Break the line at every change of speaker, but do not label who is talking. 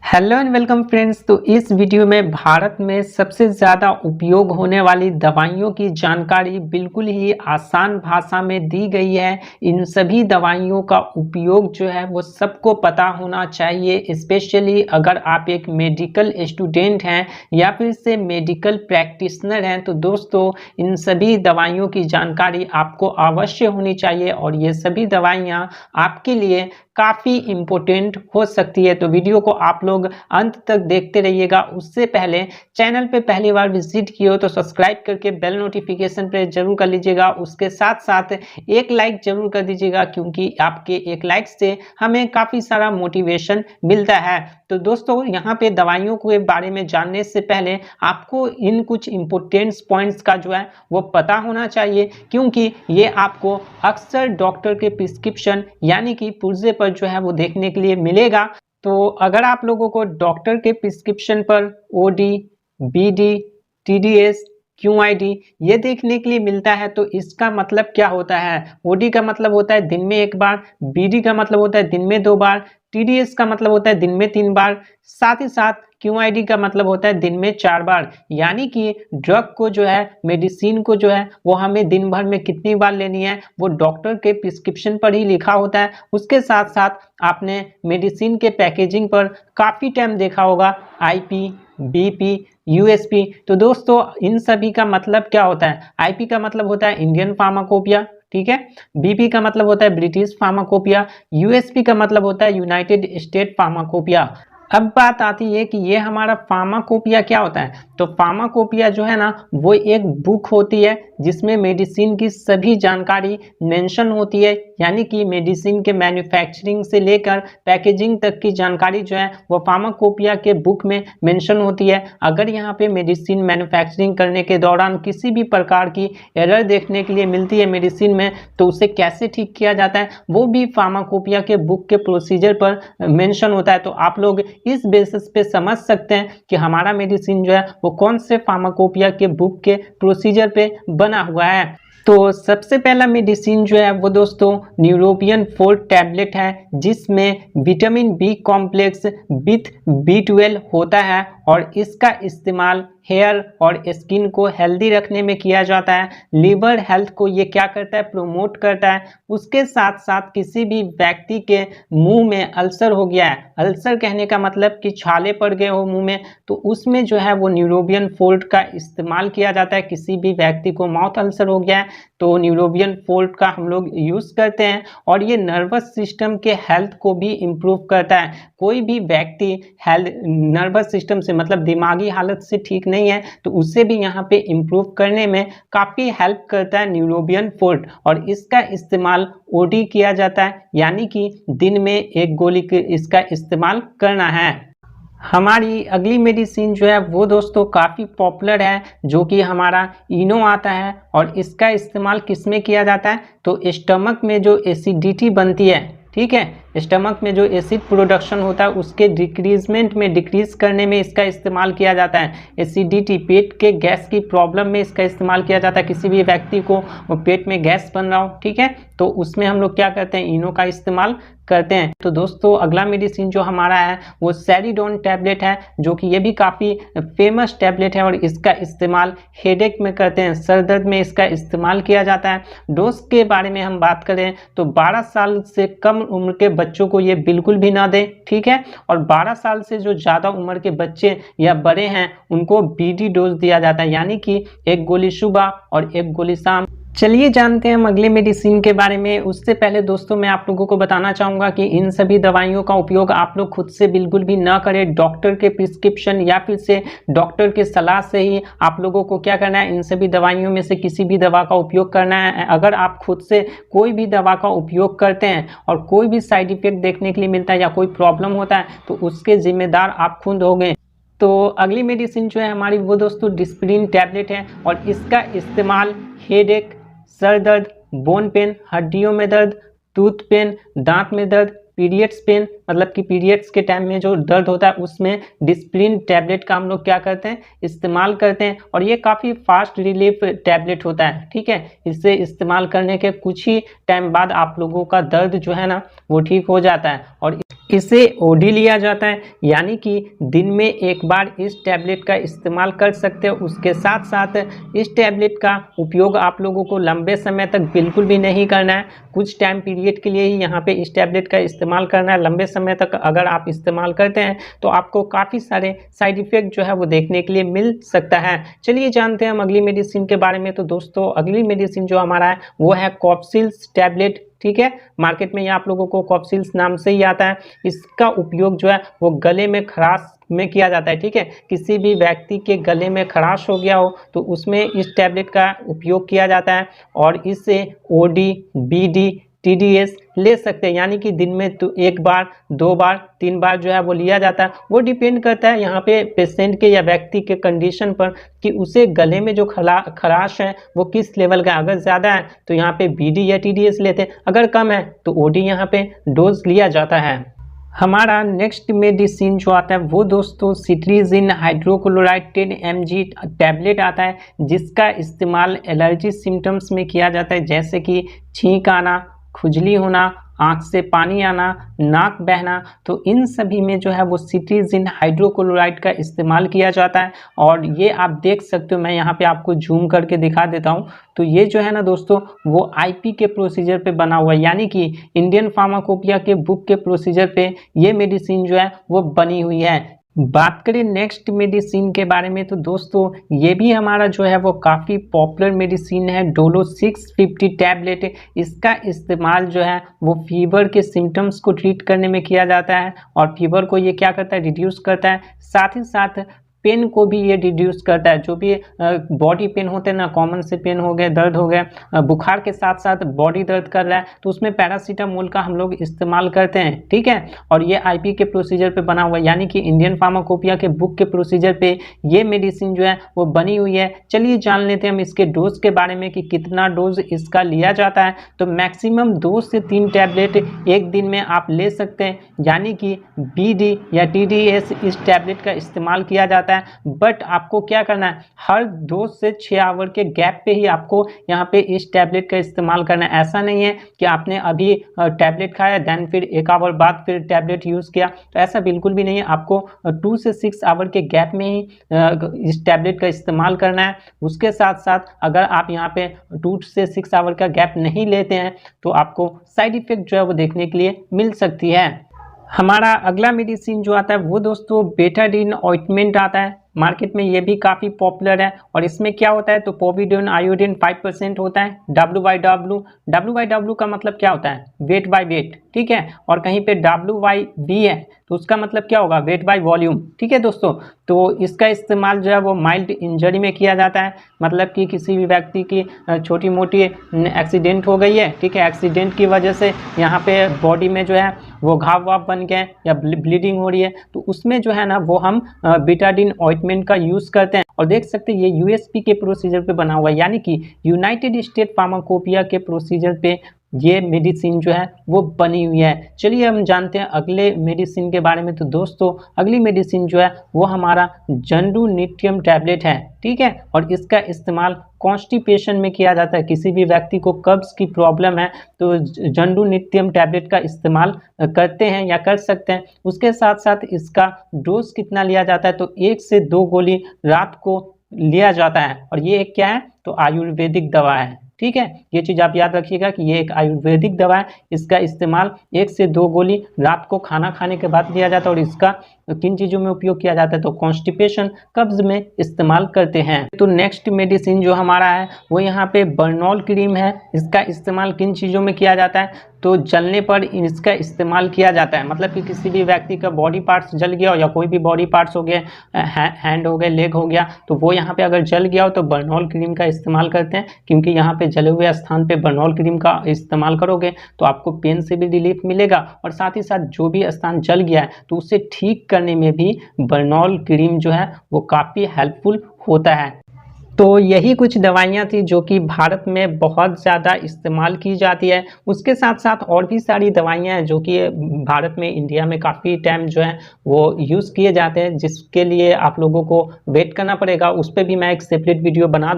Hello and welcome friends. तो इस video में भारत में सबसे ज़्यादा उपयोग होने वाली दवाइयों की जानकारी बिल्कुल ही आसान भाषा में दी गई है। इन सभी दवाइयों का उपयोग जो है वो सबको पता होना चाहिए, स्पेशली अगर आप एक मेडिकल स्टूडेंट हैं या फिर से मेडिकल प्रैक्टिशनर हैं। तो दोस्तों इन सभी दवाइयों की जानकारी आपको अवश्य होनी चाहिए और ये सभी दवाइयाँ आपके लिए काफ़ी इम्पोर्टेंट हो सकती है। तो वीडियो को आप लोग अंत तक देखते रहिएगा। उससे पहले चैनल पे पहली बार विजिट किए हो तो सब्सक्राइब करके बेल नोटिफिकेशन पे जरूर कर लीजिएगा। उसके साथ साथ एक लाइक जरूर कर दीजिएगा, क्योंकि आपके एक लाइक से हमें काफ़ी सारा मोटिवेशन मिलता है। तो दोस्तों यहाँ पे दवाइयों के बारे में जानने से पहले आपको इन कुछ इम्पोर्टेंट्स पॉइंट्स का जो है वो पता होना चाहिए, क्योंकि ये आपको अक्सर डॉक्टर के प्रिस्क्रिप्शन यानी कि पुर्जे पर जो है वो देखने के लिए मिलेगा। तो अगर आप लोगों को डॉक्टर के प्रिस्क्रिप्शन पर ओडी, बीडी, टीडीएस, क्यूआईडी ये देखने के लिए मिलता है, तो इसका मतलब क्या होता है? ओडी का मतलब होता है दिन में एक बार, बीडी का मतलब होता है दिन में 2 बार, टीडीएस का मतलब होता है दिन में 3 बार, साथ ही साथ क्यूआईडी का मतलब होता है दिन में 4 बार। यानी कि ड्रग को जो है, मेडिसिन को जो है वो हमें दिन भर में कितनी बार लेनी है वो डॉक्टर के प्रिस्क्रिप्शन पर ही लिखा होता है। उसके साथ साथ आपने मेडिसिन के पैकेजिंग पर काफ़ी टाइम देखा होगा आईपी, बीपी, यूएसपी। तो दोस्तों इन सभी का मतलब क्या होता है? आईपी का मतलब होता है इंडियन फार्माकोपिया, ठीक है। बीपी का मतलब होता है ब्रिटिश फार्माकोपिया, यूएसपी का मतलब होता है यूनाइटेड स्टेट फार्माकोपिया। अब बात आती है कि ये हमारा फार्माकोपिया क्या होता है। तो फार्माकोपिया जो है ना वो एक बुक होती है जिसमें मेडिसिन की सभी जानकारी मेंशन होती है, यानी कि मेडिसिन के मैन्युफैक्चरिंग से लेकर पैकेजिंग तक की जानकारी जो है वो फार्माकोपिया के बुक में मेंशन होती है। अगर यहाँ पे मेडिसिन मैन्युफैक्चरिंग करने के दौरान किसी भी प्रकार की एरर देखने के लिए मिलती है मेडिसिन में, तो उसे कैसे ठीक किया जाता है वो भी फार्माकोपिया के बुक के प्रोसीजर पर मेंशन होता है। तो आप लोग इस बेसिस पे समझ सकते हैं कि हमारा मेडिसिन जो है वो कौन से फार्माकोपिया के बुक के प्रोसीजर पे बना हुआ है। तो सबसे पहला मेडिसिन जो है वो दोस्तों न्यूरोबियन 4 टैबलेट है, जिसमें vitamin B complex with B12 होता है और इसका इस्तेमाल हेयर और स्किन को हेल्दी रखने में किया जाता है। लिवर हेल्थ को ये क्या करता है? प्रोमोट करता है। उसके साथ साथ किसी भी व्यक्ति के मुंह में अल्सर हो गया है, अल्सर कहने का मतलब कि छाले पड़ गए हो मुंह में, तो उसमें जो है वो न्यूरोबियन 4 का इस्तेमाल किया जाता है। किसी भी व्यक्ति को माउथ अल्सर हो गया है तो न्यूरोबियन 4 का हम लोग यूज़ करते हैं और ये नर्वस सिस्टम के हेल्थ को भी इम्प्रूव करता है। कोई भी व्यक्ति हेल्थ नर्वस सिस्टम से मतलब दिमागी हालत से ठीक नहीं है तो उसे भी यहाँ पे इम्प्रूव करने में काफ़ी हेल्प करता है न्यूरोबियन 4। और इसका इस्तेमाल ओडी किया जाता है, यानी कि दिन में 1 गोली इसका इस्तेमाल करना है। हमारी अगली मेडिसिन जो है वो दोस्तों काफ़ी पॉपुलर है, जो कि हमारा इनो आता है और इसका इस्तेमाल किस में किया जाता है? तो स्टमक में जो एसिडिटी बनती है, ठीक है, स्टमक में जो एसिड प्रोडक्शन होता है उसके डिक्रीजमेंट में डिक्रीज करने में इसका इस्तेमाल किया जाता है। एसिडिटी पेट के गैस की प्रॉब्लम में इसका इस्तेमाल किया जाता है। किसी भी व्यक्ति को पेट में गैस बन रहा हो, ठीक है, तो उसमें हम लोग क्या करते हैं? इनो का इस्तेमाल करते हैं। तो दोस्तों अगला मेडिसिन जो हमारा है वो सेरिडोन टैबलेट है, जो कि ये भी काफ़ी फेमस टैबलेट है और इसका इस्तेमाल हेडेक में करते हैं, सर दर्द में इसका इस्तेमाल किया जाता है। डोज के बारे में हम बात करें तो 12 साल से कम उम्र के बच्चों को ये बिल्कुल भी ना दें, ठीक है, और 12 साल से जो ज़्यादा उम्र के बच्चे या बड़े हैं उनको बीडी डोज दिया जाता है, यानी कि 1 गोली सुबह और 1 गोली शाम। चलिए जानते हैं हम अगले मेडिसिन के बारे में। उससे पहले दोस्तों मैं आप लोगों को बताना चाहूँगा कि इन सभी दवाइयों का उपयोग आप लोग खुद से बिल्कुल भी ना करें। डॉक्टर के प्रिस्क्रिप्शन या फिर से डॉक्टर के सलाह से ही आप लोगों को क्या करना है? इन सभी दवाइयों में से किसी भी दवा का उपयोग करना है। अगर आप खुद से कोई भी दवा का उपयोग करते हैं और कोई भी साइड इफेक्ट देखने के लिए मिलता है या कोई प्रॉब्लम होता है तो उसके जिम्मेदार आप खुद होंगे। तो अगली मेडिसिन जो है हमारी वो दोस्तों डिस्प्रिन टैबलेट है और इसका इस्तेमाल हेडेक, सर दर्द, बोन पेन, हड्डियों में दर्द, टूथ पेन, दांत में दर्द, पीरियड्स पेन मतलब कि पीरियड्स के टाइम में जो दर्द होता है उसमें डिस्प्रिन टैबलेट का हम लोग क्या करते हैं? इस्तेमाल करते हैं और ये काफ़ी फास्ट रिलीफ टैबलेट होता है, ठीक है। इसे इस्तेमाल करने के कुछ ही टाइम बाद आप लोगों का दर्द जो है ना वो ठीक हो जाता है और इसे ओडी लिया जाता है, यानी कि दिन में एक बार इस टैबलेट का इस्तेमाल कर सकते हो। उसके साथ साथ इस टैबलेट का उपयोग आप लोगों को लंबे समय तक बिल्कुल भी नहीं करना है, कुछ टाइम पीरियड के लिए ही यहाँ पे इस टैबलेट का इस्तेमाल करना है। लंबे समय तक अगर आप इस्तेमाल करते हैं तो आपको काफ़ी सारे साइड इफ़ेक्ट जो है वो देखने के लिए मिल सकता है। चलिए जानते हैं हम अगली मेडिसिन के बारे में। तो दोस्तों अगली मेडिसिन जो हमारा है वो है कॉप्सिल्स टैबलेट। ठीक है, मार्केट में ये आप लोगों को कॉप्सिल्स नाम से ही आता है। इसका उपयोग जो है वो गले में खराश में किया जाता है। ठीक है, किसी भी व्यक्ति के गले में खराश हो गया हो तो उसमें इस टैबलेट का उपयोग किया जाता है और इससे ओडी, बीडी, टीडीएस ले सकते हैं, यानी कि दिन में तो एक बार, 2 बार, 3 बार जो है वो लिया जाता है। वो डिपेंड करता है यहाँ पे पेशेंट के या व्यक्ति के कंडीशन पर कि उसे गले में जो खराश है वो किस लेवल का है। अगर ज़्यादा है तो यहाँ पे बीडी या टीडीएस लेते हैं, अगर कम है तो ओडी यहाँ पे डोज लिया जाता है। हमारा नेक्स्ट मेडिसिन जो आता है वो दोस्तों सिट्रीजिन हाइड्रोक्लोराइड 10 mg टैबलेट आता है, जिसका इस्तेमाल एलर्जी सिम्टम्स में किया जाता है, जैसे कि छींक आना, खुजली होना, आँख से पानी आना, नाक बहना। तो इन सभी में जो है वो सिट्रीजिन हाइड्रोक्लोराइड का इस्तेमाल किया जाता है। और ये आप देख सकते हो, मैं यहाँ पे आपको जूम करके दिखा देता हूँ। तो ये जो है ना दोस्तों वो आईपी के प्रोसीजर पे बना हुआ है, यानी कि इंडियन फार्माकोपिया के बुक के प्रोसीजर पे ये मेडिसिन जो है वो बनी हुई है। बात करें नेक्स्ट मेडिसिन के बारे में तो दोस्तों ये भी हमारा जो है वो काफ़ी पॉपुलर मेडिसिन है, डोलो 650 टैबलेट। इसका इस्तेमाल जो है वो फीवर के सिम्टम्स को ट्रीट करने में किया जाता है और फीवर को ये क्या करता है, रिड्यूस करता है। साथ ही साथ पेन को भी ये रिड्यूस करता है। जो भी बॉडी पेन होते हैं ना, कॉमन से पेन हो गए, दर्द हो गया, बुखार के साथ साथ बॉडी दर्द कर रहा है तो उसमें पैरासीटामोल का हम लोग इस्तेमाल करते हैं। ठीक है, और ये आईपी के प्रोसीजर पे बना हुआ है, यानी कि इंडियन फार्माकोपिया के बुक के प्रोसीजर पे ये मेडिसिन जो है वो बनी हुई है। चलिए जान लेते हैं हम इसके डोज के बारे में कि कितना डोज इसका लिया जाता है। तो मैक्सिमम 2 से 3 टैबलेट एक दिन में आप ले सकते हैं, यानी कि बीडी या टीडीएस इस टैबलेट का इस्तेमाल किया जाता है। बट आपको क्या करना है, हर 2 से 6 आवर के गैप पे ही आपको यहाँ पे इस टैबलेट का इस्तेमाल करना है। ऐसा नहीं है कि आपने अभी टैबलेट खाया देन फिर 1 आवर बाद फिर टैबलेट यूज़ किया, तो ऐसा बिल्कुल भी नहीं है। आपको 2 से 6 आवर के गैप में ही इस टैबलेट का इस्तेमाल करना है। उसके साथ साथ अगर आप यहाँ पे 2 से 6 आवर का गैप नहीं लेते हैं तो आपको साइड इफेक्ट जो है वो देखने के लिए मिल सकती है। हमारा अगला मेडिसिन जो आता है वो दोस्तों बेटाडीन ऑइंटमेंट आता है। मार्केट में ये भी काफ़ी पॉपुलर है और इसमें क्या होता है, तो पोविडोन आयोडीन 5% होता है। W/W का मतलब क्या होता है, वेट बाय वेट। ठीक है, और कहीं पे WYV है तो उसका मतलब क्या होगा, वेट बाय वॉल्यूम। ठीक है दोस्तों, तो इसका इस्तेमाल जो है वो माइल्ड इंजरी में किया जाता है, मतलब कि किसी भी व्यक्ति की छोटी मोटी एक्सीडेंट हो गई है। ठीक है, एक्सीडेंट की वजह से यहाँ पे बॉडी में जो है वो घाव वाव बन गए या ब्लीडिंग हो रही है, तो उसमें जो है ना वो हम बेटाडीन ऑइंटमेंट का यूज़ करते हैं। और देख सकते हैं ये यूएसपी के प्रोसीजर पे बना हुआ है, यानी कि यूनाइटेड स्टेट फार्माकोपिया के प्रोसीजर पे ये मेडिसिन जो है वो बनी हुई है। चलिए हम जानते हैं अगले मेडिसिन के बारे में। तो दोस्तों अगली मेडिसिन जो है वो हमारा जंडुनिट्रियम टैबलेट है। ठीक है, और इसका इस्तेमाल कॉन्स्टिपेशन में किया जाता है। किसी भी व्यक्ति को कब्ज की प्रॉब्लम है तो जंडुनिट्रियम टैबलेट का इस्तेमाल करते हैं या कर सकते हैं। उसके साथ साथ इसका डोज कितना लिया जाता है, तो 1 से 2 गोली रात को लिया जाता है। और ये एक क्या है, तो आयुर्वेदिक दवा है। ठीक है, ये चीज़ आप याद रखिएगा कि ये एक आयुर्वेदिक दवा है। इसका इस्तेमाल 1 से 2 गोली रात को खाना खाने के बाद लिया जाता है। और इसका किन चीज़ों में उपयोग किया जाता है, तो कॉन्स्टिपेशन, कब्ज में इस्तेमाल करते हैं। तो नेक्स्ट मेडिसिन जो हमारा है वो यहाँ पे बर्नॉल क्रीम है। इसका इस्तेमाल किन चीज़ों में किया जाता है, तो जलने पर इसका इस्तेमाल किया जाता है। मतलब कि किसी भी व्यक्ति का बॉडी पार्ट्स जल गया हो या कोई भी बॉडी पार्ट्स हो गए, हैंड हो गए, लेग हो गया, तो वो यहाँ पे अगर जल गया हो तो बर्नॉल क्रीम का इस्तेमाल करते हैं। क्योंकि यहाँ पे जले हुए स्थान पे बर्नॉल क्रीम का इस्तेमाल करोगे तो आपको पेन से भी रिलीफ मिलेगा और साथ ही साथ जो भी स्थान जल गया है तो उसे ठीक करने में भी बर्नॉल क्रीम जो है वो काफ़ी हेल्पफुल होता है। तो यही कुछ दवाइयाँ थी जो कि भारत में बहुत ज़्यादा इस्तेमाल की जाती है। उसके साथ साथ और भी सारी दवाइयाँ हैं जो कि भारत में, इंडिया में काफ़ी टाइम जो है वो यूज़ किए जाते हैं, जिसके लिए आप लोगों को वेट करना पड़ेगा। उस पर भी मैं एक सेपरेट वीडियो बना